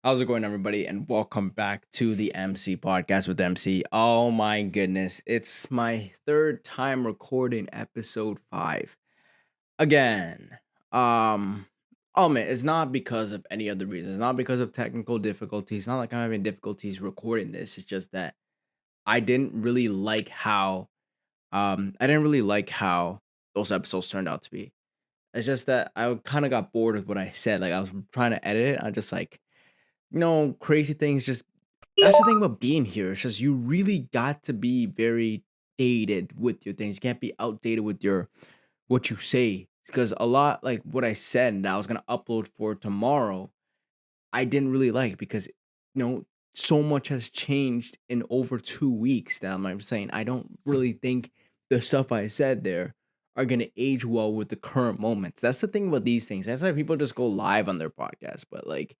How's it going, everybody? And welcome back to the MC podcast with MC. Oh my goodness, it's my third time recording episode 5 again. Um, oh man, it's not because of any other reason. It's not because of technical difficulties. It's not like I'm having difficulties recording this. It's just that I didn't really like how those episodes turned out to be. It's just that I kind of got bored with what I said. Like I was trying to edit it. I just like crazy things just that's the thing about being here. It's just you really got to be very dated with your things. You can't be outdated with your what you say. Because a lot like what I said that I was gonna upload for tomorrow, I didn't really like because so much has changed in over 2 weeks that I'm saying I don't really think the stuff I said there are gonna age well with the current moments. That's the thing about these things. That's why people just go live on their podcast. But like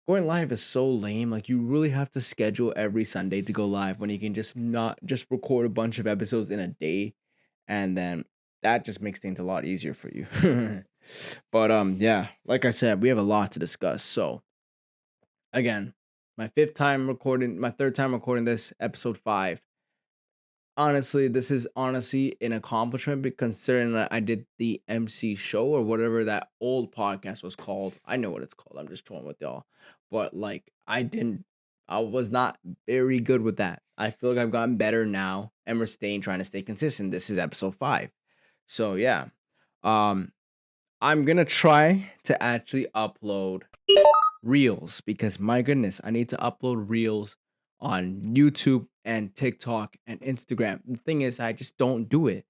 going live is so lame. Like you really have to schedule every Sunday to go live when you can just not just record a bunch of episodes in a day, and then that just makes things a lot easier for you. But yeah, like I said, we have a lot to discuss. So again, my third time recording this episode 5. Honestly, this is honestly an accomplishment considering that I did the MC show or whatever that old podcast was called. I know what it's called. I'm just trolling with y'all. But like I was not very good with that. I feel like I've gotten better now and we're trying to stay consistent. This is episode 5. So yeah. Um I'm gonna try to actually upload Reels because my goodness, I need to upload Reels on YouTube and TikTok and Instagram. The thing is, I just don't do it.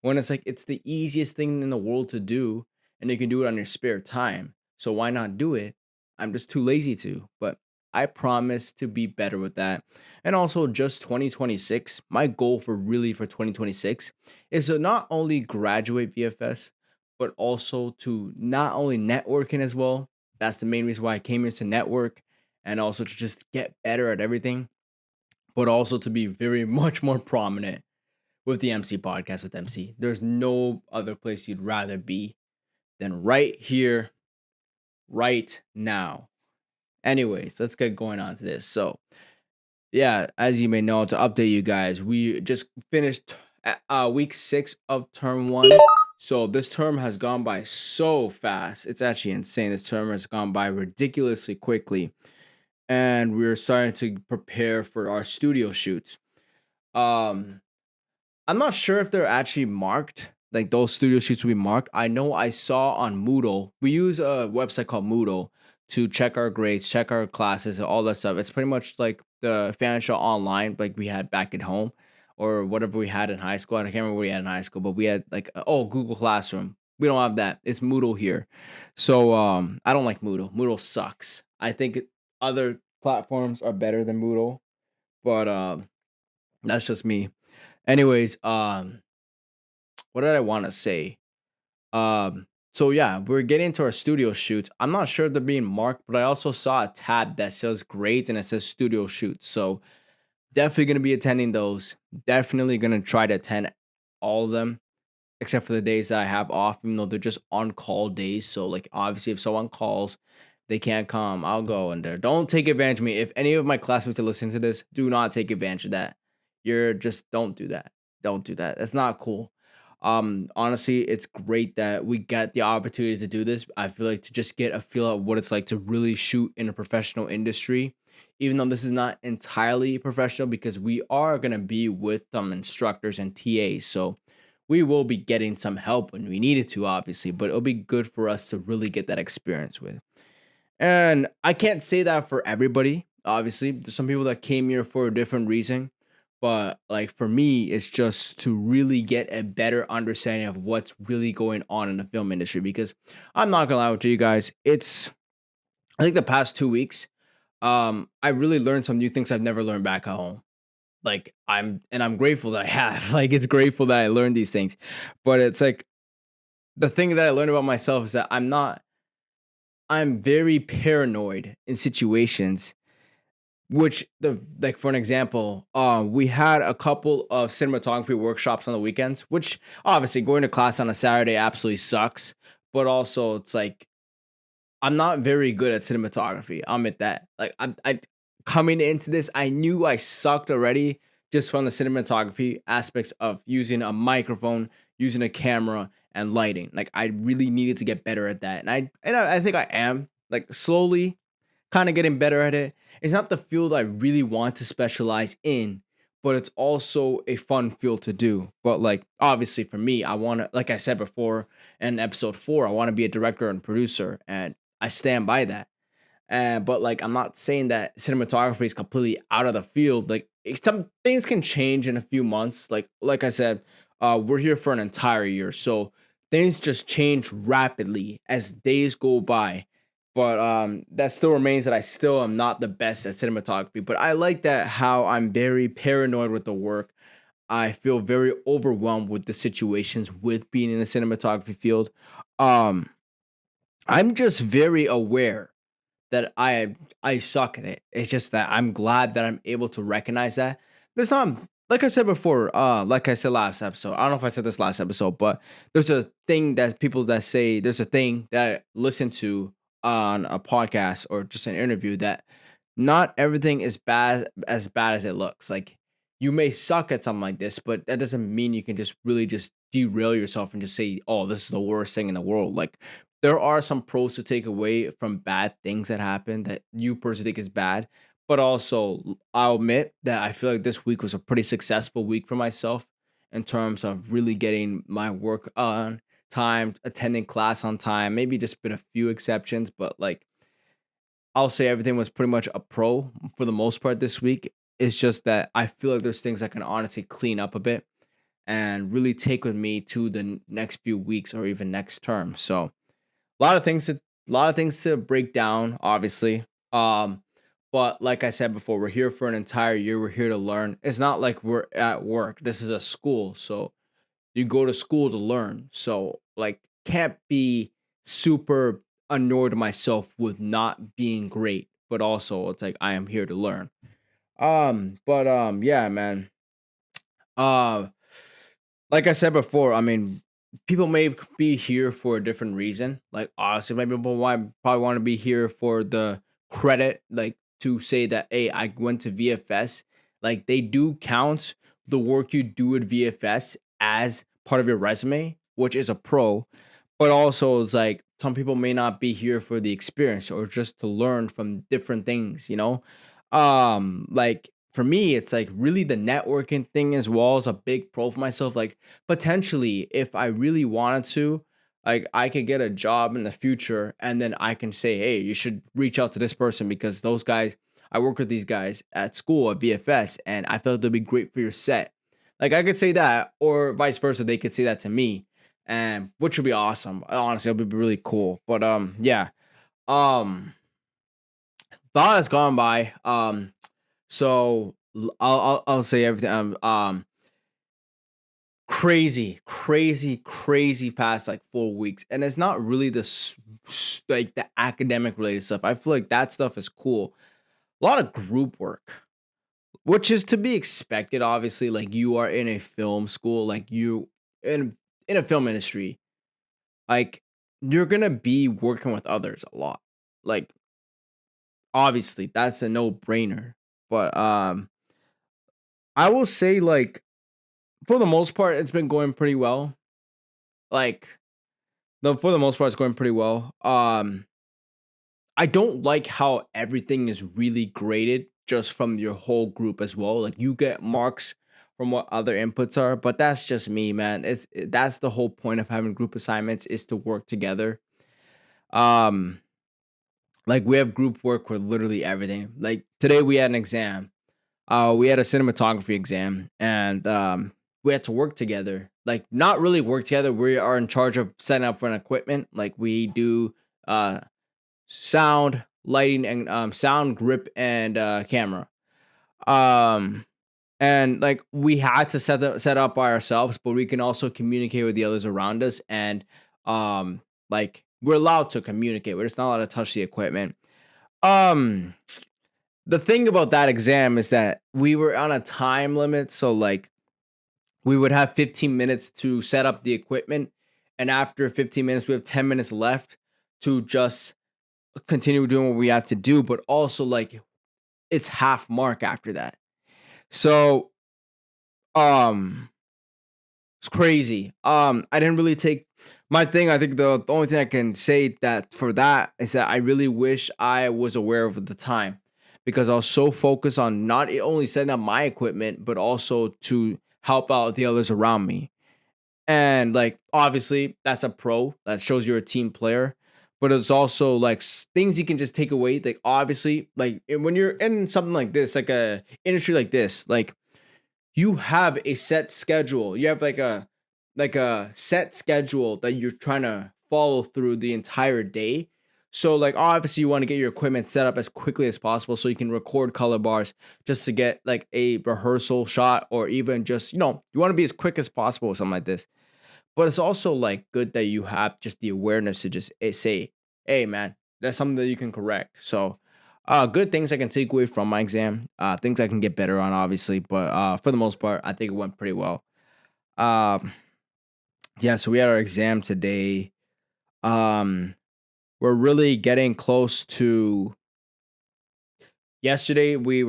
When it's like it's the easiest thing in the world to do and you can do it on your spare time. So why not do it? I'm just too lazy to. But I promise to be better with that. And also just 2026, my goal for 2026 is to not only graduate VFS, but also to not only networking as well. That's the main reason why I came here to network and also to just get better at everything, but also to be very much more prominent with the MC podcast with MC. There's no other place you'd rather be than right here, right now. Anyways, let's get going on to this. So, yeah, as you may know, to update you guys, we just finished week 6 of term 1. So this term has gone by so fast. It's actually insane. This term has gone by ridiculously quickly. And we're starting to prepare for our studio shoots. Um, I'm not sure if they're actually marked. Like those studio shoots will be marked. I know I saw on Moodle. We use a website called Moodle to check our grades, check our classes, and all that stuff. It's pretty much like the financial online, like we had back at home, or whatever we had in high school. I can't remember what we had in high school, but we had like Google Classroom. We don't have that. It's Moodle here. So I don't like Moodle. Moodle sucks. I think other platforms are better than Moodle, but that's just me. Anyways, what did I want to say? So yeah, we're getting to our studio shoots. I'm not sure if they're being marked, but I also saw a tab that says grades and it says studio shoots. So definitely gonna be attending those. Definitely gonna try to attend all of them, except for the days that I have off, even though they're just on call days. So like obviously if someone calls, they can't come, I'll go in there. Don't take advantage of me. If any of my classmates are listening to this, do not take advantage of that. You're just don't do that. Don't do that. That's not cool. Honestly, it's great that we get the opportunity to do this. I feel like to just get a feel of what it's like to really shoot in a professional industry, even though this is not entirely professional because we are gonna be with some instructors and TAs. So we will be getting some help when we need it to, obviously, but it'll be good for us to really get that experience with. And I can't say that for everybody. Obviously, there's some people that came here for a different reason. But like for me, it's just to really get a better understanding of what's really going on in the film industry. Because I'm not gonna lie to you guys, it's I think the past 2 weeks, I really learned some new things I've never learned back at home. Like I'm grateful that I have. Like it's grateful that I learned these things. But it's like the thing that I learned about myself is that I'm very paranoid in situations which the like for an example, we had a couple of cinematography workshops on the weekends, which obviously going to class on a Saturday absolutely sucks. But also it's like I'm not very good at cinematography. I'll admit that. Like I coming into this, I knew I sucked already just from the cinematography aspects of using a microphone, using a camera, and lighting. Like I really needed to get better at that, and I think I am like slowly kind of getting better at it. It's not the field I really want to specialize in, but it's also a fun field to do. But like obviously for me, I want to, like I said before in episode 4, I want to be a director and producer, and I stand by that. But like I'm not saying that cinematography is completely out of the field. Like some things can change in a few months. Like I said, we're here for an entire year, so things just change rapidly as days go by. But that still remains that I still am not the best at cinematography. But I like that how I'm very paranoid with the work. I feel very overwhelmed with the situations with being in the cinematography field. Um, I'm just very aware that I suck at it. It's just that I'm glad that I'm able to recognize that. There's not like I said before, like I said last episode. I don't know if I said this last episode, but there's a thing that people that say there's a thing that I listen to on a podcast or just an interview that not everything is bad as it looks. Like you may suck at something like this, but that doesn't mean you can just really just derail yourself and just say, "Oh, this is the worst thing in the world." Like there are some pros to take away from bad things that happen that you personally think is bad, but also I'll admit that I feel like this week was a pretty successful week for myself in terms of really getting my work on time, attending class on time, maybe just been a few exceptions, but like I'll say everything was pretty much a pro for the most part this week. It's just that I feel like there's things I can honestly clean up a bit and really take with me to the next few weeks or even next term. So a lot of things to break down, obviously. But like I said before, we're here for an entire year. We're here to learn. It's not like we're at work. This is a school, so you go to school to learn. So like can't be super annoyed at myself with not being great, but also it's like I am here to learn. But yeah, man. Uh like I said before, I mean, people may be here for a different reason. Like, honestly, maybe people probably want to be here for the credit, like to say that, hey, I went to VFS. Like, they do count the work you do at VFS as part of your resume, which is a pro. But also, it's like some people may not be here for the experience or just to learn from different things, you know? Like for me, it's like really the networking thing as well is a big pro for myself. Like potentially, if I really wanted to, like I could get a job in the future and then I can say, hey, you should reach out to this person because those guys, I work with these guys at school at VFS and I felt they'd be great for your set. Like I could say that, or vice versa, they could say that to me, and which would be awesome. Honestly, it would be really cool. But yeah. Um, thought has gone by. So I'll say everything. Crazy past like 4 weeks, and it's not really like the academic related stuff. I feel like that stuff is cool. A lot of group work, which is to be expected. Obviously, like you are in a film school, like you in a film industry, like you're gonna be working with others a lot. Like obviously, that's a no brainer. But I will say like for the most part, it's been going pretty well. Like, no, for the most part, it's going pretty well. I don't like how everything is really graded just from your whole group as well. Like, you get marks from what other inputs are, but that's just me, man. That's the whole point of having group assignments is to work together. Um, like we have group work with literally everything. Like today, we had an exam. We had a cinematography exam, and we had to work together. Like, not really work together. We are in charge of setting up an equipment. Like, we do uh, sound, lighting, and sound, grip, and camera. Um, and like we had to set up by ourselves, but we can also communicate with the others around us. And like we're allowed to communicate. We're just not allowed to touch the equipment. Um, the thing about that exam is that we were on a time limit, so like we would have 15 minutes to set up the equipment, and after 15 minutes we have 10 minutes left to just continue doing what we have to do, but also like it's half mark after that. So um it's crazy. I didn't really take my thing. I think the only thing I can say that for that is that I really wish I was aware of the time, because I was so focused on not only setting up my equipment, but also to help out the others around me. And like obviously that's a pro. That shows you're a team player. But it's also like things you can just take away. Like obviously, like when you're in something like this, like a industry like this, like you have a set schedule. You have like a set schedule that you're trying to follow through the entire day. So like obviously you want to get your equipment set up as quickly as possible so you can record color bars just to get like a rehearsal shot, or even just, you want to be as quick as possible with something like this. But it's also like good that you have just the awareness to just say, "Hey, man, that's something that you can correct." So, good things I can take away from my exam. Things I can get better on, obviously, but for the most part, I think it went pretty well. Um, yeah. So we had our exam today. Um, we're really getting close to. Yesterday, we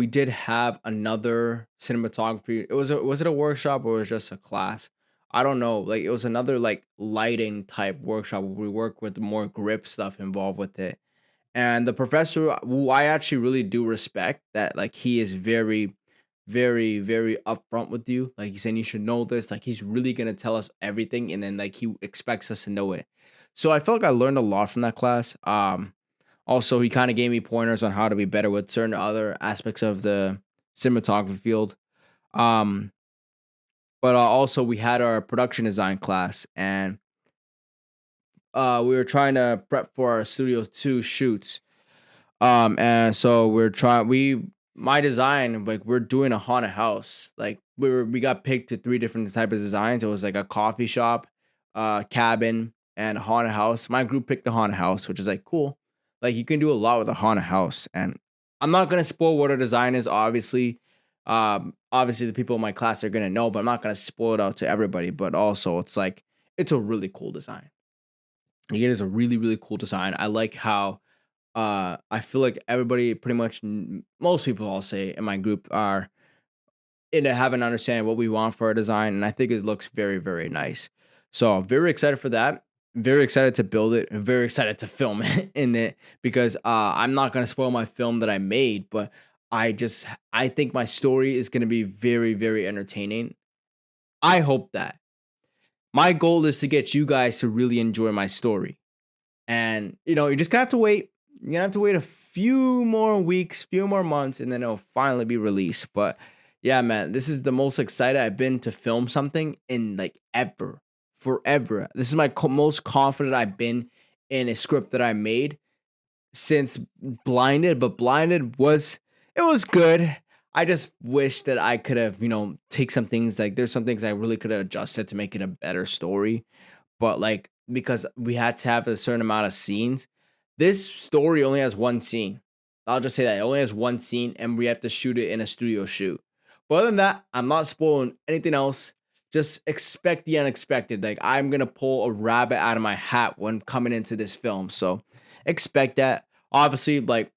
did have another cinematography. Was it a workshop or was it just a class? I don't know. Like it was another like lighting type workshop where we work with more grip stuff involved with it. And the professor, who I actually really do respect, that like he is very, very, very upfront with you. Like he's saying you should know this. Like he's really gonna tell us everything, and then like he expects us to know it. So I felt like I learned a lot from that class. Also, he kind of gave me pointers on how to be better with certain other aspects of the cinematography field. Um, but also we had our production design class, and we were trying to prep for our Studio 2 shoots. And so we're trying we my design, like we're doing a haunted house. Like we got picked to three different types of designs. It was like a coffee shop, cabin, and a haunted house. My group picked the haunted house, which is like cool. Like you can do a lot with a haunted house. And I'm not gonna spoil what our design is, obviously. Obviously the people in my class are gonna know, but I'm not gonna spoil it out to everybody. But also it's like it's a really cool design. It is a really, really cool design. I like how I feel like everybody pretty much most people I'll say in my group are in to have an understanding of what we want for our design, and I think it looks very, very nice. So I'm very excited for that. Very excited to build it. And very excited to film it in it, because I'm not gonna spoil my film that I made, but I think my story is gonna be very, very entertaining. I hope that. My goal is to get you guys to really enjoy my story. And, you're just gonna have to wait. You're gonna have to wait a few more weeks, few more months, and then it'll finally be released. But yeah, man, this is the most excited I've been to film something in like ever, forever. This is my most confident I've been in a script that I made since Blinded. But Blinded it was good. I just wish that I could have, take some things, like there's some things I really could have adjusted to make it a better story. But like because we had to have a certain amount of scenes, this story only has one scene. I'll just say that it only has one scene, and we have to shoot it in a studio shoot. But other than that, I'm not spoiling anything else. Just expect the unexpected. Like I'm gonna pull a rabbit out of my hat when coming into this film. So expect that. Obviously, like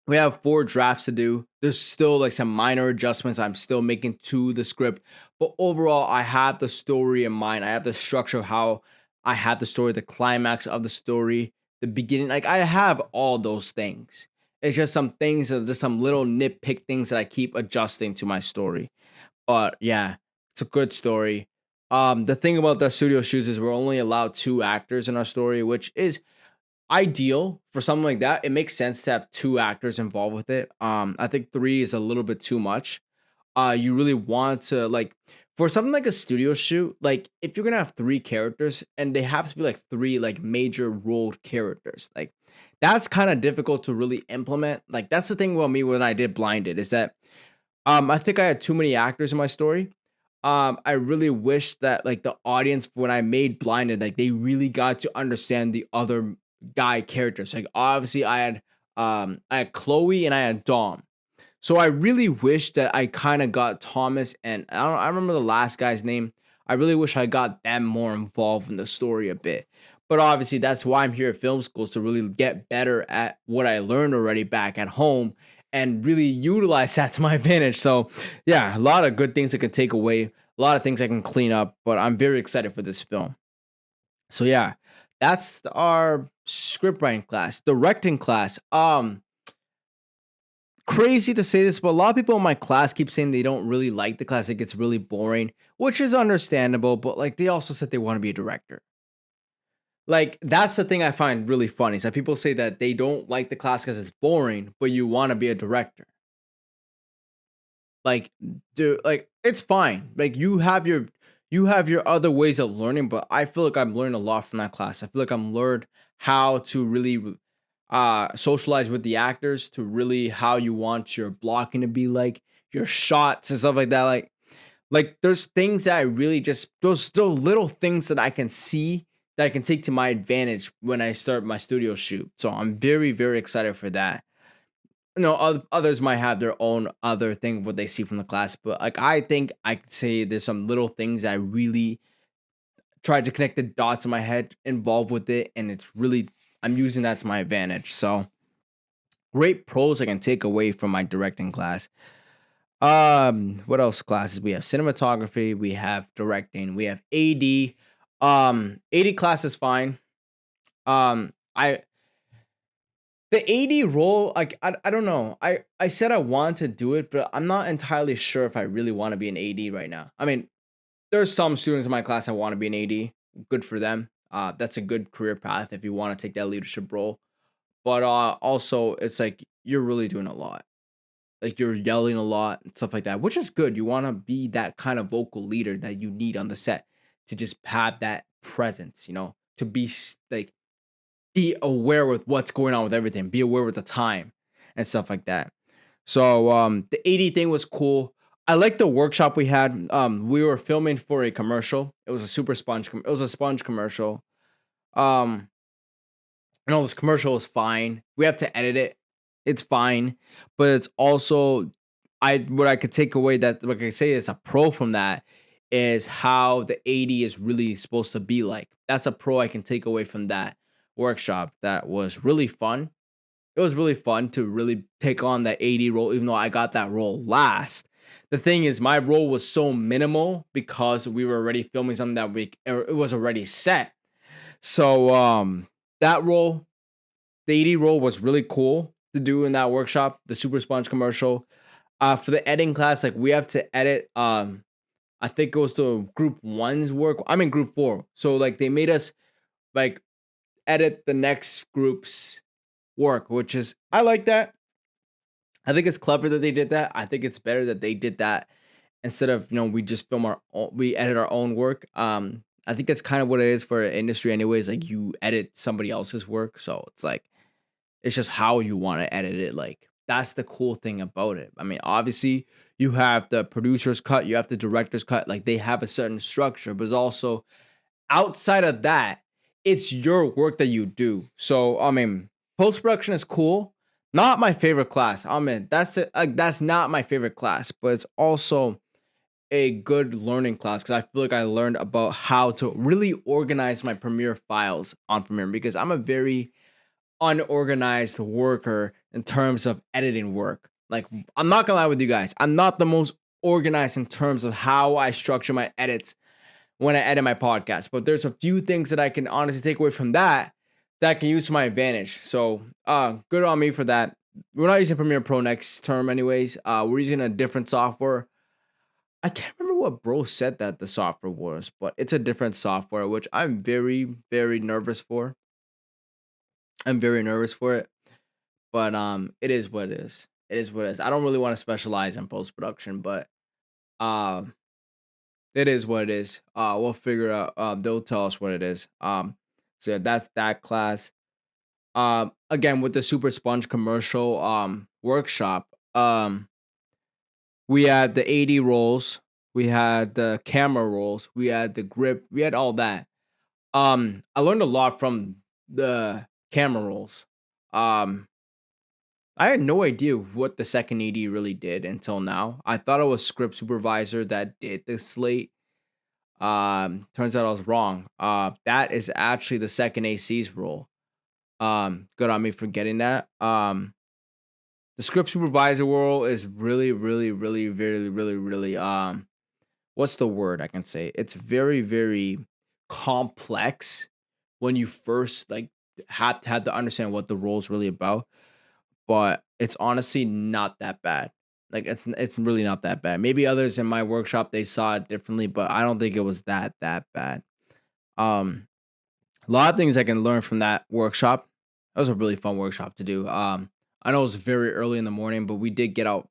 we have 4 drafts to do. There's still like some minor adjustments I'm still making to the script, but overall, I have the story in mind. I have the structure of how I have the story, the climax of the story, the beginning. Like I have all those things. It's just some things that just some little nitpick things that I keep adjusting to my story. But yeah, it's a good story. The thing about the studio shoots is we're only allowed 2 actors in our story, which is ideal for something like that. It makes sense to have 2 actors involved with it. I think 3 is a little bit too much. You really want to like for something like a studio shoot, like if you're gonna have 3 characters and they have to be like 3 like major role characters, like that's kind of difficult to really implement. Like that's the thing about me when I did Blinded is that I think I had too many actors in my story. I really wish that like the audience when I made Blinded, like they really got to understand the other guy characters. Like obviously I had Chloe and I had Dom. So I really wish that I kind of got Thomas and I remember the last guy's name. I really wish I got them more involved in the story a bit. But obviously, that's why I'm here at film school, to really get better at what I learned already back at home and really utilize that to my advantage. So, yeah, a lot of good things I can take away, a lot of things I can clean up, but I'm very excited for this film. So, yeah, that's our script writing class. Directing class. Crazy to say this, but a lot of people in my class keep saying they don't really like the class. It gets really boring, which is understandable, but like they also said they want to be a director. Like, that's the thing I find really funny is that people say that they don't like the class because it's boring, but you want to be a director. Like, dude, like it's fine. Like you have your other ways of learning, but I feel like I'm learning a lot from that class. I feel like I'm learned how to really socialize with the actors, to really how you want your blocking to be like, your shots and stuff like that. Like there's things that I really just those little things that I can see that I can take to my advantage when I start my studio shoot. So I'm very, very excited for that. Others might have their own other thing what they see from the class, but like I think I could say there's some little things that I really tried to connect the dots in my head involved with it, and it's really I'm using that to my advantage. So great pros I can take away from my directing class. What else classes we have? Cinematography, we have directing, we have AD. AD class is fine. I The AD role, like I don't know. I said I want to do it, but I'm not entirely sure if I really want to be an AD right now. I mean, there's some students in my class that want to be an AD. Good for them. That's a good career path if you want to take that leadership role. But also, it's like you're really doing a lot. Like you're yelling a lot and stuff like that, which is good. You want to be that kind of vocal leader that you need on the set to just have that presence, to be like be aware with what's going on with everything, be aware with the time and stuff like that. So the 80 thing was cool. I like the workshop we had. We were filming for a commercial. It was a super sponge. It was a sponge commercial. Um, and all this commercial is fine. We have to edit it. It's fine, but it's also what I could take away that like I say is a pro from that is how the 80 is really supposed to be like. That's a pro I can take away from that workshop. That was really fun. It was really fun to really take on that 80 role, even though I got that role last. The thing is, my role was so minimal because we were already filming something that it was already set. So that role, the 80 role was really cool to do in that workshop, the Super Sponge commercial. For the editing class, like we have to edit I think it was the group one's work. I'm in group four. So like they made us like edit the next group's work, which is I like that. I think it's clever that they did that. I think it's better that they did that instead of we just we edit our own work. I think that's kind of what it is for industry, anyways. Like you edit somebody else's work, so it's like it's just how you want to edit it. Like that's the cool thing about it. I mean, obviously you have the producer's cut, you have the director's cut. Like they have a certain structure, but it's also outside of that, it's your work that you do. So I mean, post production is cool. Not my favorite class. I mean, that's not my favorite class, but it's also a good learning class because I feel like I learned about how to really organize my Premiere files on Premiere because I'm a very unorganized worker in terms of editing work. Like, I'm not gonna lie with you guys, I'm not the most organized in terms of how I structure my edits when I edit my podcast. But there's a few things that I can honestly take away from that I can use to my advantage. So good on me for that. We're not using Premiere Pro next term anyways. We're using a different software. I can't remember what bro said that the software was, but it's a different software, which I'm very, very nervous for. I'm very nervous for it. But it is what it is. It is what it is. I don't really want to specialize in post production, but um it is what it is. We'll figure it out. They'll tell us what it is. So yeah, that's that class. Again with the Super Sponge commercial workshop. We had the 80 rolls, we had the camera rolls, we had the grip, we had all that. I learned a lot from the camera rolls. Um, I had no idea what the second AD really did until now. I thought it was script supervisor that did the slate. Turns out I was wrong. That is actually the second AC's role. Good on me for getting that. The script supervisor role is really, really, really, really, really, really, what's the word I can say? It's very, very complex when you first like have to understand what the role is really about. But it's honestly not that bad. Like it's really not that bad. Maybe others in my workshop they saw it differently, but I don't think it was that bad. Um, a lot of things I can learn from that workshop. That was a really fun workshop to do. I know it was very early in the morning, but we did get out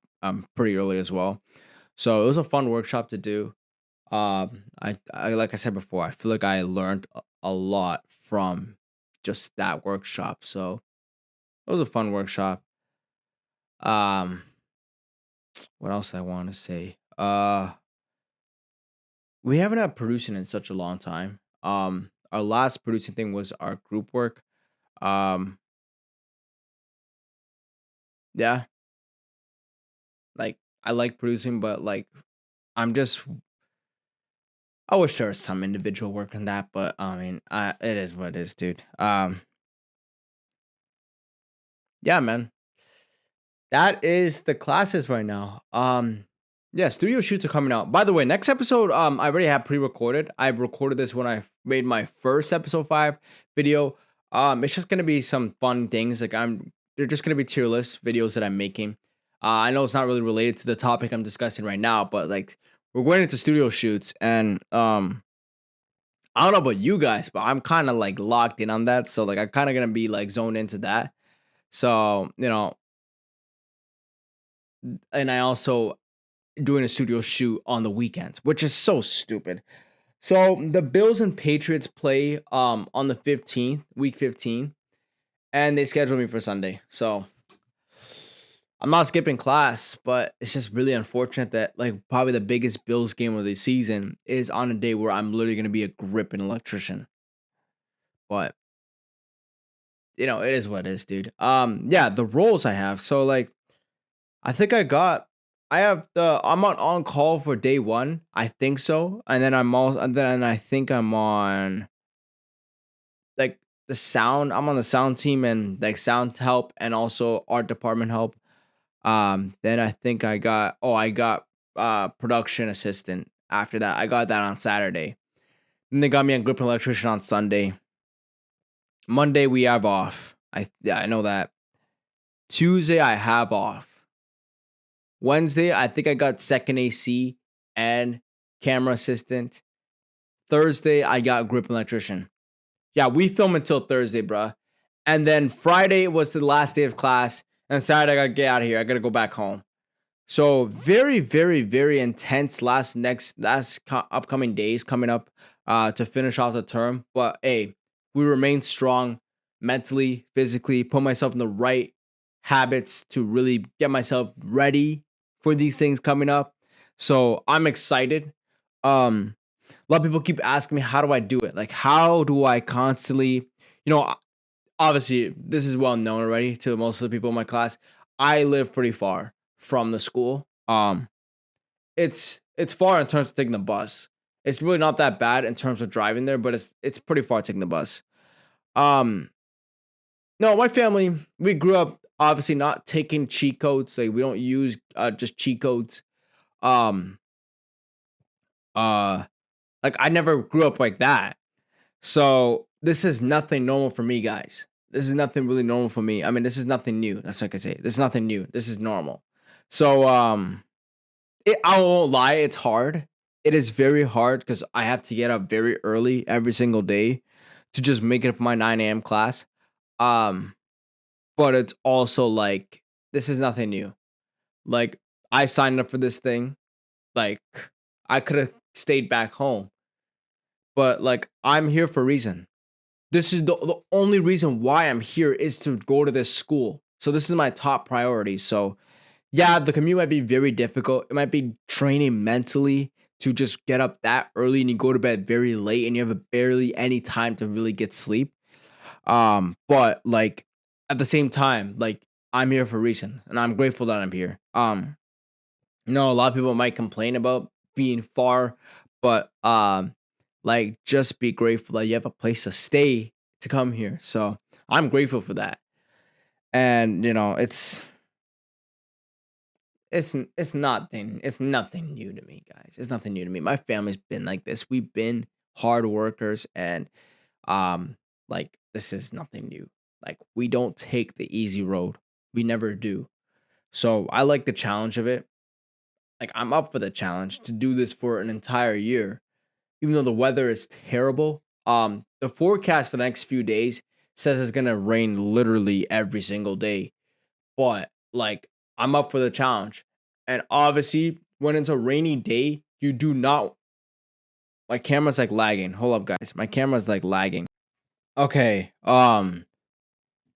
pretty early as well. So it was a fun workshop to do. I like I said before, I feel like I learned a lot from just that workshop. So it was a fun workshop. Um, what else I want to say? We haven't had producing in such a long time. Our last producing thing was our group work. Um, yeah, like I like producing, but like I'm just I wish there was some individual work in that, but I mean, it is what it is, dude. Yeah, man. That is the classes right now. Yeah, studio shoots are coming out. By the way, next episode, I already have pre-recorded. I recorded this when I made my first episode 5 video. It's just gonna be some fun things. They're just gonna be tier list videos that I'm making. I know it's not really related to the topic I'm discussing right now, but like we're going into studio shoots, and I don't know about you guys, but I'm kind of like locked in on that. So like I'm kind of gonna be like zoned into that. So and I also doing a studio shoot on the weekends, which is so stupid. So the Bills and Patriots play on the 15th, week 15, and they scheduled me for Sunday. So I'm not skipping class, but it's just really unfortunate that like probably the biggest Bills game of the season is on a day where I'm literally gonna be a gripping electrician. But it is what it is, dude. Yeah, the roles I have. So like I think I have I'm on call for day one. I think so. And then I think I'm on like I'm on the sound team and like sound help and also art department help. Then I think I got production assistant after that. I got that on Saturday. Then they got me a group electrician on Sunday. Monday we have off. I know that. Tuesday I have off. Wednesday, I think I got second AC and camera assistant. Thursday, I got grip electrician. Yeah, we film until Thursday, bruh. And then Friday was the last day of class. And Saturday, I gotta get out of here. I gotta go back home. So very, very, very intense upcoming days coming up to finish off the term. But hey, we remain strong mentally, physically, put myself in the right habits to really get myself ready for these things coming up. So I'm excited. A lot of people keep asking me, how do I do it? Like, how do I constantly, you know, obviously this is well known already to most of the people in my class. I live pretty far from the school. It's far in terms of taking the bus. It's really not that bad in terms of driving there, but it's pretty far taking the bus. Um, no, my family, we grew up obviously not taking cheat codes. Like we don't use just cheat codes. Um, uh, like I never grew up like that. So this is nothing normal for me, guys. This is nothing really normal for me. I mean, this is nothing new. That's what I can say. This is nothing new. This is normal. So I won't lie, it's hard. It is very hard because I have to get up very early every single day to just make it for my 9 a.m. class. Um, but it's also like this is nothing new. Like I signed up for this thing. Like I could have stayed back home, but like I'm here for a reason. This is the only reason why I'm here is to go to this school. So this is my top priority. So yeah, the commute might be very difficult. It might be draining mentally to just get up that early and you go to bed very late and you have barely any time to really get sleep. But like at the same time, like I'm here for a reason and I'm grateful that I'm here. A lot of people might complain about being far, but like just be grateful that you have a place to stay to come here. So I'm grateful for that. And it's nothing new to me, guys. It's nothing new to me. My family's been like this. We've been hard workers, and like this is nothing new. Like we don't take the easy road. We never do. So I like the challenge of it. Like I'm up for the challenge to do this for an entire year, even though the weather is terrible. The forecast for the next few days says it's gonna rain literally every single day. But like I'm up for the challenge. And obviously, when it's a rainy day, you do not. My camera's like lagging. Hold up, guys. My camera's like lagging. Okay.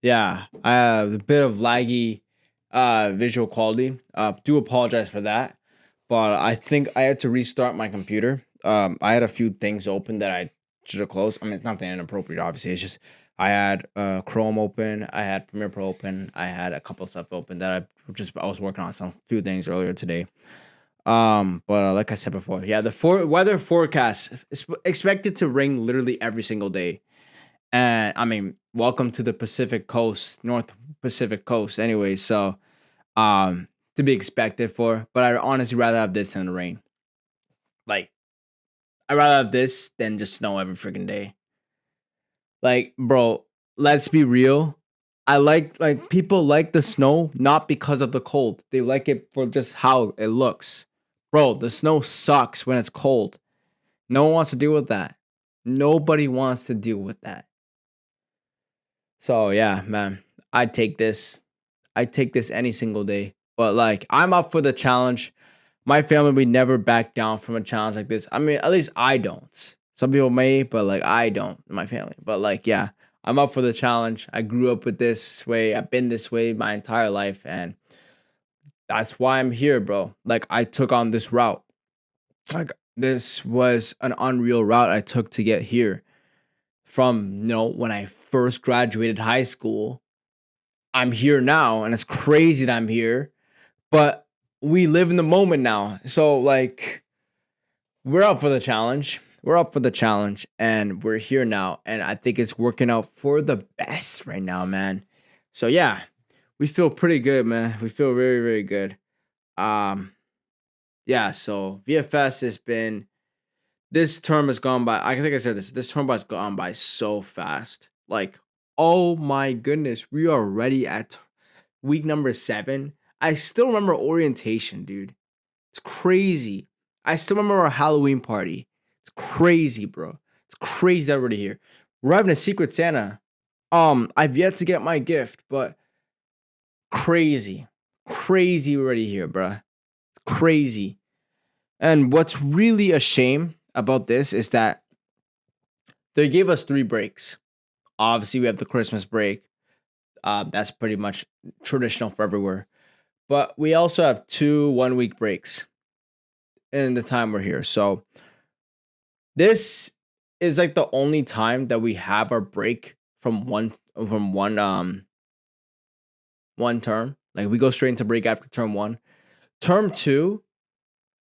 Yeah, I have a bit of laggy visual quality. Do apologize for that. But I think I had to restart my computer. I had a few things open that I should have closed. I mean, it's nothing inappropriate, obviously. It's just I had Chrome open, I had Premiere Pro open, I had a couple stuff open that I was working on some few things earlier today. But like I said before, yeah, the weather forecast is expected to rain literally every single day. And I mean, welcome to the Pacific Coast, North Pacific Coast. Anyway, so to be expected for, but I'd honestly rather have this than the rain. Like, I'd rather have this than just snow every freaking day. Like, bro, let's be real. I like people like the snow not because of the cold. They like it for just how it looks. Bro, the snow sucks when it's cold. No one wants to deal with that. Nobody wants to deal with that. So yeah, man, I'd take this. I'd take this any single day. But like, I'm up for the challenge. My family would never back down from a challenge like this. I mean, at least I don't. Some people may, but like I don't in my family. But like, yeah, I'm up for the challenge. I grew up with this way. I've been this way my entire life, and that's why I'm here, bro. Like, I took on this route. Like, this was an unreal route I took to get here. From when I first graduated high school, I'm here now, and it's crazy that I'm here. But we live in the moment now. So like we're up for the challenge. We're up for the challenge and we're here now. And I think it's working out for the best right now, man. So yeah, we feel pretty good, man. We feel very, very good. Um, yeah, so VFS has been this term has gone by. I think I said this term has gone by so fast. Like, oh my goodness, we are already at week number 7. I still remember orientation, dude. It's crazy. I still remember our Halloween party. It's crazy, bro. It's crazy that we're already here. We're having a Secret Santa. I've yet to get my gift, but crazy. Crazy we're already here, bro. Crazy. And what's really a shame about this is that they gave us 3 breaks. Obviously, we have the Christmas break. That's pretty much traditional for everywhere. But we also have 2 1-week breaks in the time we're here. So this is like the only time that we have our break from one term. Like we go straight into break after term 1. Term 2,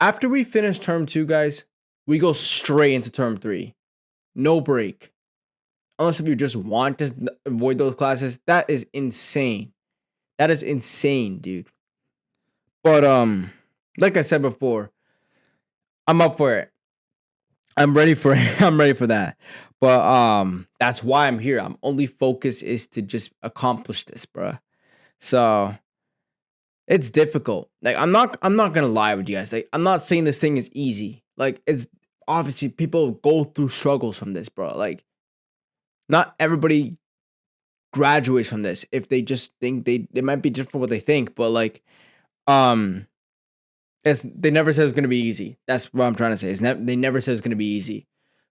after we finish term 2, guys, we go straight into term 3. No break. Unless if you just want to avoid those classes, that is insane. That is insane, dude. But like I said before, I'm up for it. I'm ready for it. I'm ready for that. But that's why I'm here. I'm only focus is to just accomplish this, bruh. So it's difficult. Like I'm not gonna lie with you guys. Like I'm not saying this thing is easy. Like it's obviously people go through struggles from this, bro. Like not everybody graduates from this if they just think they might be different what they think, but like um they never said it's gonna be easy. That's what I'm trying to say. They never said it's gonna be easy.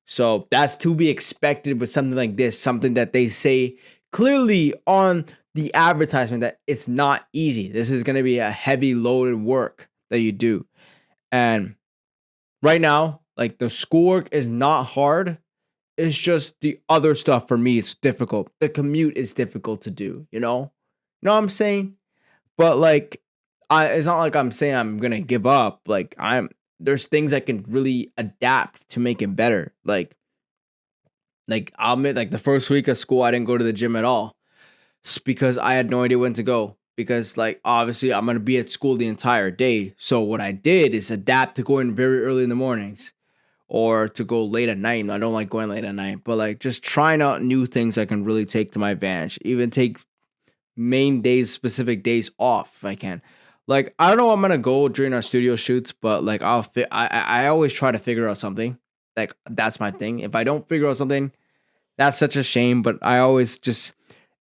So that's to be expected with something like this, something that they say clearly on the advertisement that it's not easy. This is gonna be a heavy loaded work that you do. And right now, like the schoolwork is not hard. It's just the other stuff for me, it's difficult. The commute is difficult to do, you know? You know what I'm saying? But like it's not like I'm saying I'm gonna give up. Like there's things I can really adapt to make it better. I'll admit, like the first week of school, I didn't go to the gym at all because I had no idea when to go. Because like obviously I'm gonna be at school the entire day. So what I did is adapt to going very early in the mornings or to go late at night. I don't like going late at night, but like just trying out new things I can really take to my advantage. Even take main days, specific days off if I can. Like I don't know where I'm gonna go during our studio shoots, but like I always try to figure out something. Like that's my thing. If I don't figure out something, that's such a shame. But I always just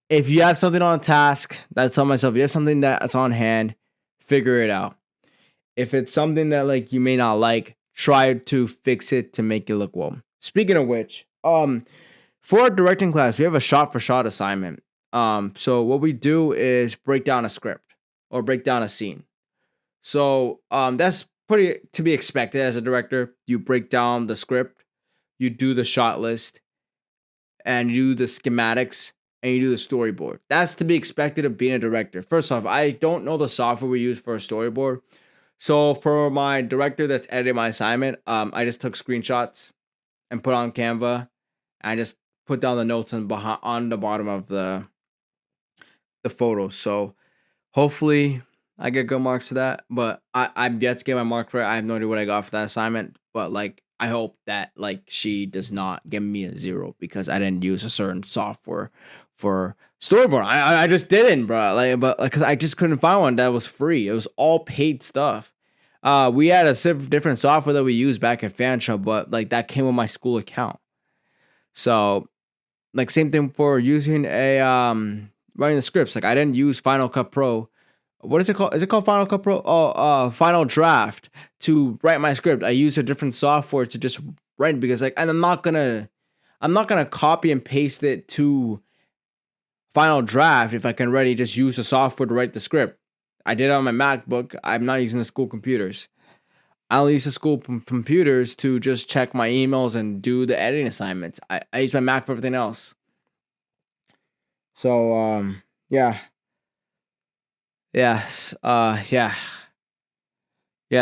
if you have something on task, that's tell myself, you have something that's on hand, figure it out. If it's something that like you may not like, try to fix it to make it look well. Speaking of which, for our directing class, we have a shot for shot assignment. So what we do is break down a script or break down a scene. So that's pretty to be expected as a director. You break down the script, you do the shot list, and you do the schematics and you do the storyboard. That's to be expected of being a director. First off, I don't know the software we use for a storyboard. So for my director that's editing my assignment, I just took screenshots and put on Canva. And I just put down the notes on the bottom of the photos. So hopefully I get good marks for that. But I'm yet to get my mark for it. I have no idea what I got for that assignment. But like I hope that like she does not give me a 0 because I didn't use a certain software for storyboard. I just didn't, bro. Like, but like, cause I just couldn't find one that was free. It was all paid stuff. We had a different software that we used back at Fanshaw, but like that came with my school account. So like same thing for using a writing the scripts. Like I didn't use Final Cut Pro. What is it called? Is it called Final Cut Pro? Oh, Final Draft to write my script. I use a different software to just write because like, and I'm not gonna copy and paste it to Final Draft if I can already just use the software to write the script. I did it on my MacBook. I'm not using the school computers. I only use the school computers to just check my emails and do the editing assignments. I use my Mac for everything else. So yeah. Yes. Yeah,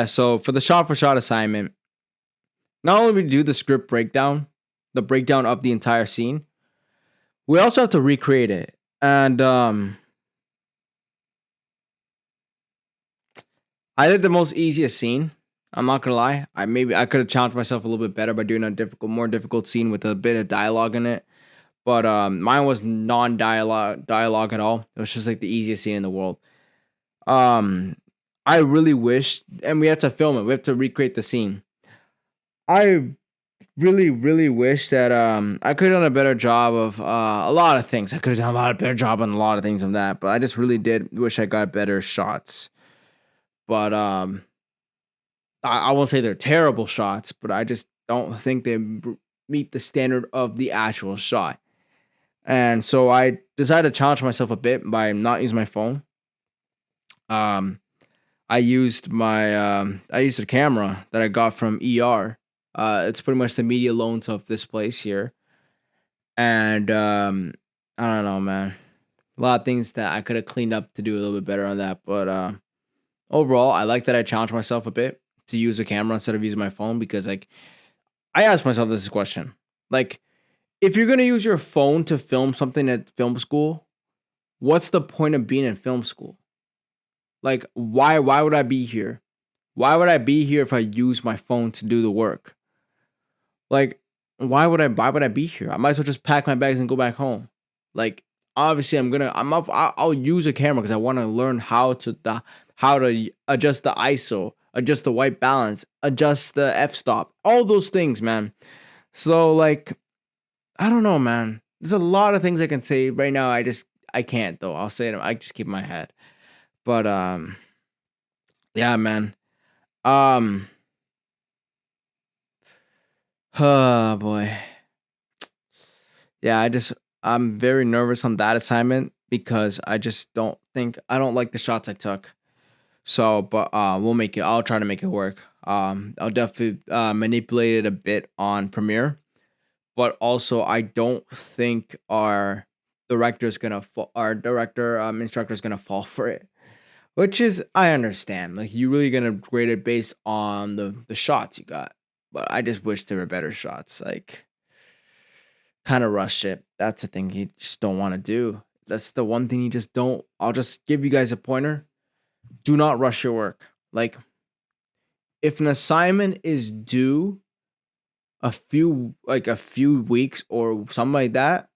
so for the shot for shot assignment, not only we do the script breakdown, the breakdown of the entire scene, we also have to recreate it. And I did the most easiest scene. I'm not gonna lie. I could have challenged myself a little bit better by doing a more difficult scene with a bit of dialogue in it. But mine was dialogue at all. It was just like the easiest scene in the world. Um, I really wish, and we had to film it. We have to recreate the scene. I really wish that I could have done a better job of a lot of things. I could have done a lot better job on a lot of things of that. But I just really did wish I got better shots. But I won't say they're terrible shots, but I just don't think they meet the standard of the actual shot. And so I decided to challenge myself a bit by not using my phone. Um, I used a camera that I got from ER. It's pretty much the media loans of this place here, and I don't know, man. A lot of things that I could have cleaned up to do a little bit better on that, but overall, I like that I challenged myself a bit to use a camera instead of using my phone because, like, I asked myself this question: like, if you're gonna use your phone to film something at film school, what's the point of being in film school? Like, why would I be here? Why would I be here if I use my phone to do the work? Like, why would I be here? I might as well just pack my bags and go back home. Like, obviously I'll use a camera because I want to learn how to adjust the ISO, adjust the white balance, adjust the f-stop, all those things, man. So like, I don't know, man. There's a lot of things I can say right now. I can't though. I'll say it. I just keep my head. But yeah, man. Um, oh boy. Yeah, I'm very nervous on that assignment because I don't like the shots I took. So, but we'll make it. I'll try to make it work. I'll definitely manipulate it a bit on Premiere, but also I don't think our director instructor is gonna fall for it. which is I understand. Like you really gonna grade it based on the shots you got. But I just wish there were better shots. Like kind of rush it. That's the thing you just don't want to do. That's the one thing you just don't. I'll just give you guys a pointer. Do not rush your work. Like if an assignment is due a few weeks or something like that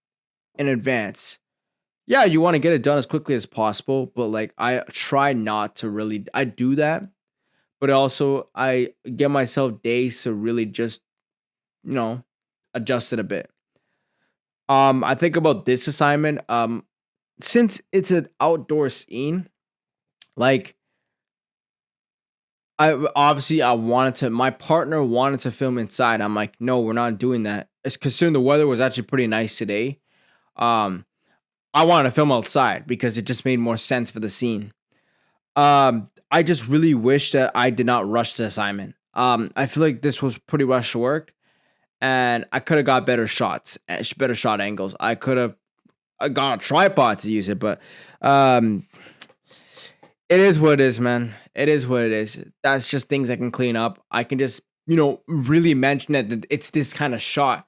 in advance, yeah, you want to get it done as quickly as possible, but like I try not to really I do that, but also I give myself days to really just, you know, adjust it a bit. I think about this assignment since it's an outdoor scene, like I wanted to my partner wanted to film inside. I'm like, "No, we're not doing that." It's considering the weather was actually pretty nice today. Um I wanted to film outside because it just made more sense for the scene. I just really wish that I did not rush the assignment. I feel like this was pretty rushed work, and I could have got better shots, better shot angles. I could have got a tripod to use it, but um, it is what it is, man. It is what it is. That's just things I can clean up. I can just, really mention that it's this kind of shot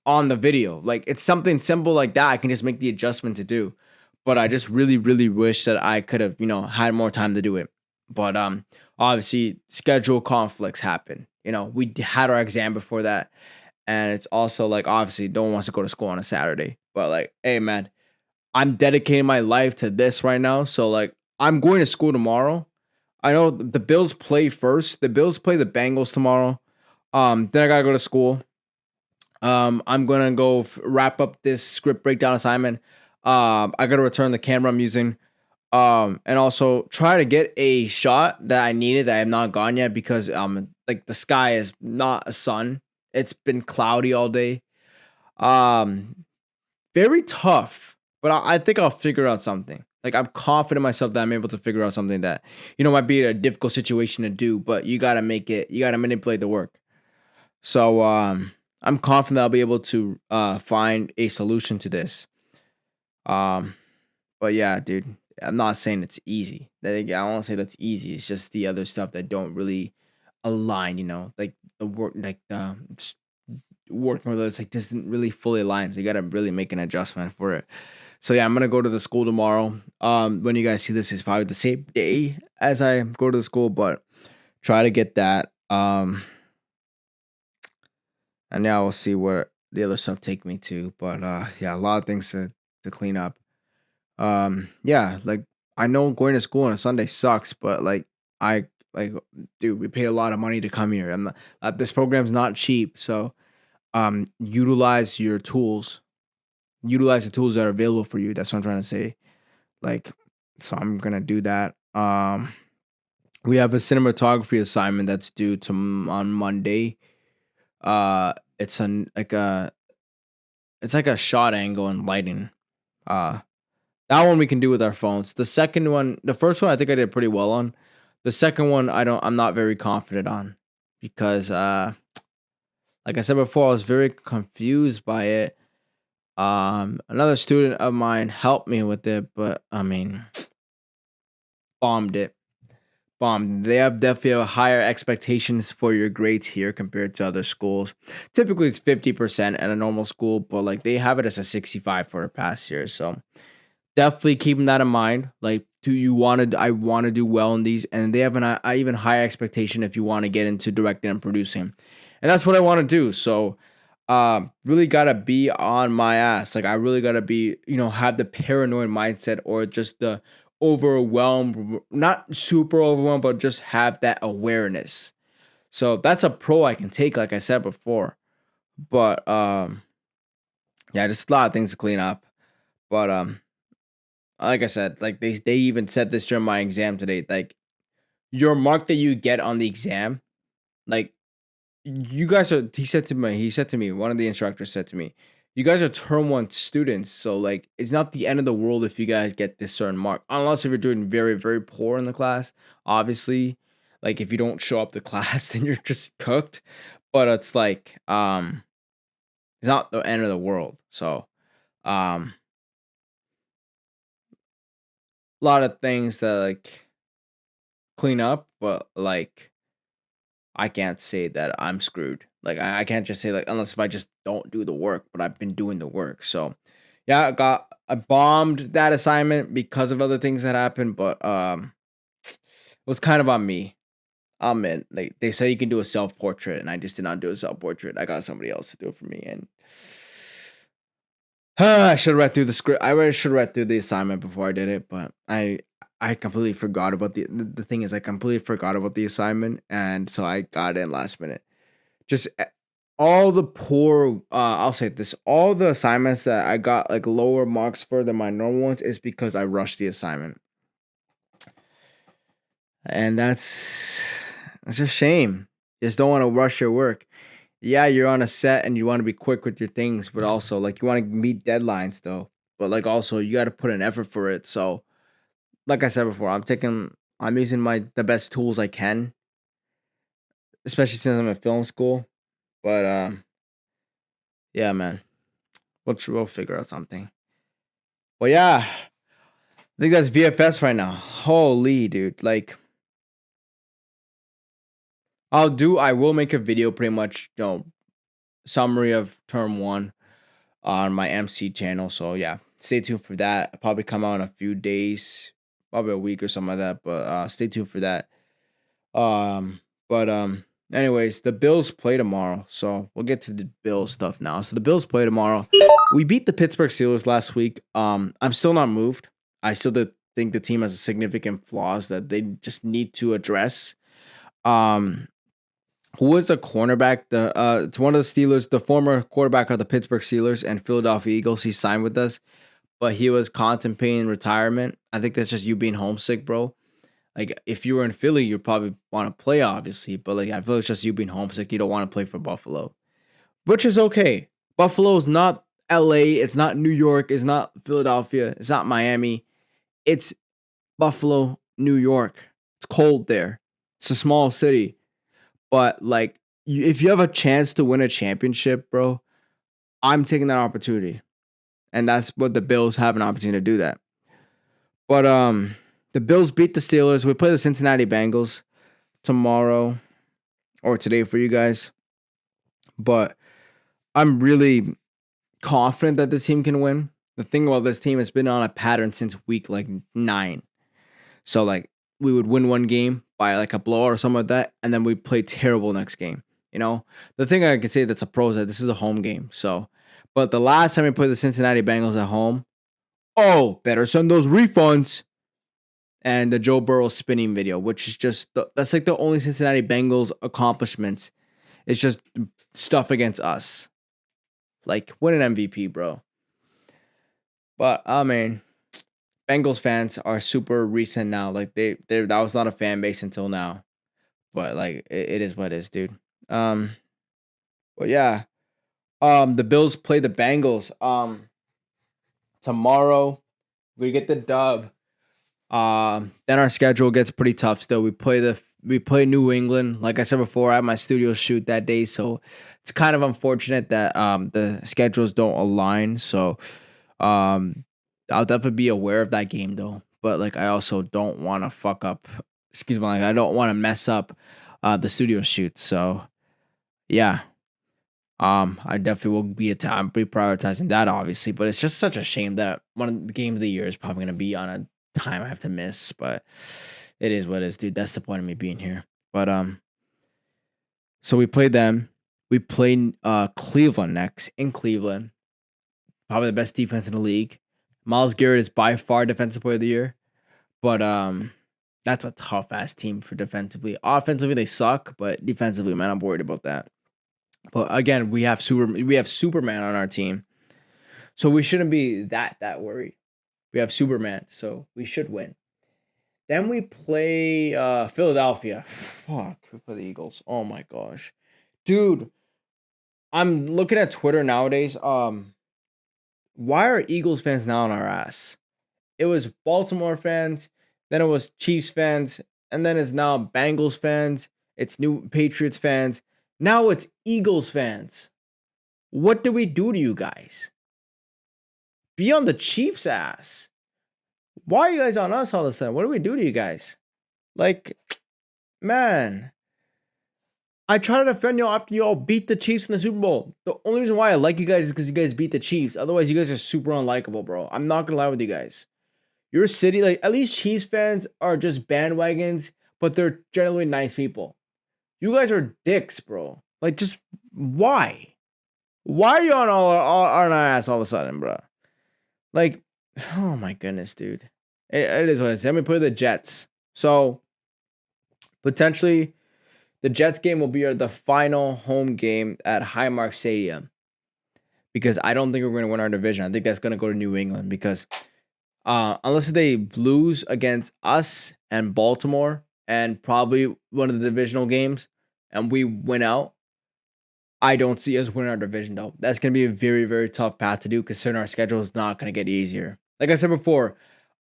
on the video. Like it's something simple like that. I can just make the adjustment to do. But I just really, really wish that I could have, had more time to do it. But obviously schedule conflicts happen. We had our exam before that. And it's also like obviously no one wants to go to school on a Saturday. But like, hey man, I'm dedicating my life to this right now. So like I'm going to school tomorrow. I know the Bills play first. The Bills play the Bengals tomorrow. Then I gotta go to school. I'm gonna go wrap up this script breakdown assignment. I gotta return the camera I'm using. And also try to get a shot that I needed that I have not gotten yet because like the sky is not a sun. It's been cloudy all day. Um, Very tough, but I think I'll figure out something. Like I'm confident in myself that I'm able to figure out something that might be a difficult situation to do, but you gotta make it. You gotta manipulate the work. So I'm confident I'll be able to find a solution to this. Um, but yeah, dude, I'm not saying it's easy. I don't say that's easy. It's just the other stuff that don't really align. Like the work, like working with others, like doesn't really fully align. So you gotta really make an adjustment for it. So yeah, I'm gonna go to the school tomorrow. When you guys see this, is probably the same day as I go to the school, but try to get that. And now we'll see where the other stuff take me to. But yeah, a lot of things to clean up. Yeah, like I know going to school on a Sunday sucks, but I like dude, we paid a lot of money to come here. This program's not cheap, so utilize your tools. Utilize the tools that are available for you. That's what I'm trying to say. Like, so I'm gonna do that. We have a cinematography assignment that's due to on Monday. It's an like a It's like a shot angle and lighting. Uh, that one we can do with our phones. The first one I think I did pretty well on. The second one I'm not very confident on because like I said before, I was very confused by it. Another student of mine helped me with it, but I mean, bombed it. Bombed. They have definitely higher expectations for your grades here compared to other schools. Typically, it's 50% at a normal school, but like they have it as a 65 for a past year. So definitely keeping that in mind. Like, do you want to? I want to do well in these, and they have an even higher expectation if you want to get into directing and producing, and that's what I want to do. So, really gotta be on my ass. Like, I really gotta be, have the paranoid mindset or just the overwhelmed, not super overwhelmed, but just have that awareness. So that's a pro I can take, like I said before. But yeah, just a lot of things to clean up. But like I said, like they even said this during my exam today. Like your mark that you get on the exam, like you guys are. He said to me, one of the instructors said to me, "You guys are term one students, so like it's not the end of the world if you guys get this certain mark, unless if you're doing very very poor in the class. Obviously, like if you don't show up to class, then you're just cooked. But it's like it's not the end of the world. So um, a lot of things that like." clean up, but like I can't say that I'm screwed. Like I can't just say like unless if I just don't do the work, but I've been doing the work. So yeah, I bombed that assignment because of other things that happened, but it was kind of on me. In like they say you can do a self portrait, and I just did not do a self portrait. I got somebody else to do it for me, and I should have read through the script. I really should have read through the assignment before I did it, but I completely forgot about the thing is I completely forgot about the assignment, and so I got it in last minute. Just all the poor I'll say this, all the assignments that I got like lower marks for than my normal ones is because I rushed the assignment. And that's a shame. Just don't want to rush your work. Yeah, you're on a set and you want to be quick with your things, but also like you want to meet deadlines though. But like also you got to put an effort for it. So, like I said before, I'm using the best tools I can, especially since I'm in film school. But yeah, man. We'll figure out something. But yeah, I think that's VFS right now. Holy dude, like I will make a video pretty much, summary of term 1 on my MC channel. So yeah, stay tuned for that. It'll probably come out in a few days, probably a week or something like that. But stay tuned for that. But anyways, the Bills play tomorrow. So we'll get to the Bills stuff now. So the Bills play tomorrow. We beat the Pittsburgh Steelers last week. I'm still not moved. I still think the team has significant flaws that they just need to address. Um, who was the cornerback? It's one of the Steelers, the former quarterback of the Pittsburgh Steelers and Philadelphia Eagles. He signed with us, but he was contemplating retirement. I think that's just you being homesick, bro. Like if you were in Philly, you'd probably want to play, obviously, but like I feel it's just you being homesick. You don't want to play for Buffalo, which is okay. Buffalo's not LA. It's not New York. It's not Philadelphia. It's not Miami. It's Buffalo, New York. It's cold there. It's a small city. But like, if you have a chance to win a championship, bro, I'm taking that opportunity, and that's what the Bills have an opportunity to do that. But the Bills beat the Steelers. We play the Cincinnati Bengals tomorrow or today for you guys. But I'm really confident that this team can win. The thing about this team has been on a pattern since week like 9. So like we would win one game by like a blowout or something like that, and then we play terrible next game. You know, the thing I can say that's a pro is that this is a home game. So, but the last time we played the Cincinnati Bengals at home, oh, better send those refunds. And the Joe Burrow spinning video, which is just that's like the only Cincinnati Bengals accomplishments. It's just stuff against us, like win an MVP, bro. But I mean, Bengals fans are super recent now. Like they that was not a fan base until now. But like it is what it is, dude. Um, but yeah. The Bills play the Bengals tomorrow. We get the dub. Then our schedule gets pretty tough still. We play New England. Like I said before, I have my studio shoot that day, so it's kind of unfortunate that the schedules don't align. So I'll definitely be aware of that game though. But like I also don't want to fuck up. Excuse me, like I don't want to mess up the studio shoot. So yeah. I definitely will be prioritizing that obviously, but it's just such a shame that one of the games of the year is probably gonna be on a time I have to miss, but it is what it is, dude. That's the point of me being here. But so we play them. We play Cleveland next in Cleveland. Probably the best defense in the league. Myles Garrett is by far defensive player of the year, but that's a tough ass team for defensively. Offensively they suck, but defensively, man, I'm worried about that. But again, we have Superman on our team, so we shouldn't be that worried. We have Superman, so we should win. Then we play Philadelphia. Fuck, we play the Eagles. Oh my gosh, dude, I'm looking at Twitter nowadays. Why are Eagles fans now on our ass? It was Baltimore fans, then it was Chiefs fans, and then it's now Bengals fans. It's new Patriots fans. Now it's Eagles fans. What do we do to you guys? Be on the Chiefs' ass. Why are you guys on us all of a sudden? What do we do to you guys? Like, man, I try to defend y'all after y'all beat the Chiefs in the Super Bowl. The only reason why I like you guys is because you guys beat the Chiefs. Otherwise, you guys are super unlikable, bro. I'm not gonna lie with you guys. Your city, like, at least Chiefs fans are just bandwagons, but they're generally nice people. You guys are dicks, bro. Like, just why? Why are you on our ass all of a sudden, bro? Like, oh my goodness, dude. It is what it is. Let me put the Jets. So potentially, the Jets game will be the final home game at Highmark Stadium because I don't think we're going to win our division. I think that's going to go to New England because unless they lose against us and Baltimore and probably one of the divisional games and we win out, I don't see us winning our division though. That's going to be a very, very tough path to do considering our schedule is not going to get easier. Like I said before,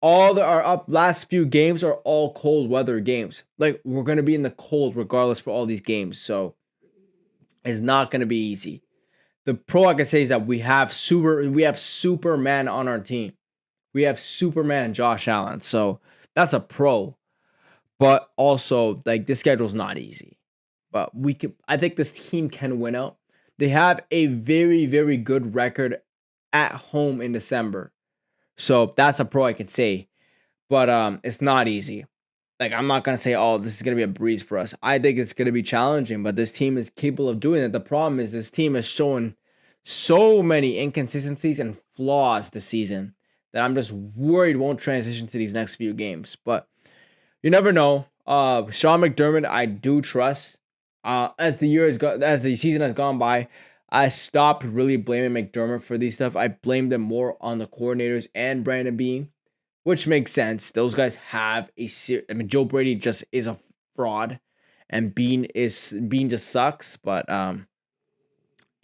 our up last few games are all cold weather games. Like we're going to be in the cold regardless for all these games. So it's not going to be easy. The pro I can say is that we have Superman on our team. We have Superman Josh Allen. So that's a pro. But also like this schedule is not easy. But I think this team can win out. They have a very, very good record at home in December. So that's a pro I can say. But it's not easy. Like I'm not gonna say, oh, this is gonna be a breeze for us. I think it's gonna be challenging, but this team is capable of doing it. The problem is this team has shown so many inconsistencies and flaws this season that I'm just worried won't transition to these next few games. But you never know. Sean McDermott, I do trust. As the season has gone by, I stopped really blaming McDermott for these stuff. I blamed them more on the coordinators and Brandon Beane, which makes sense. Those guys have Joe Brady just is a fraud, and Beane just sucks. But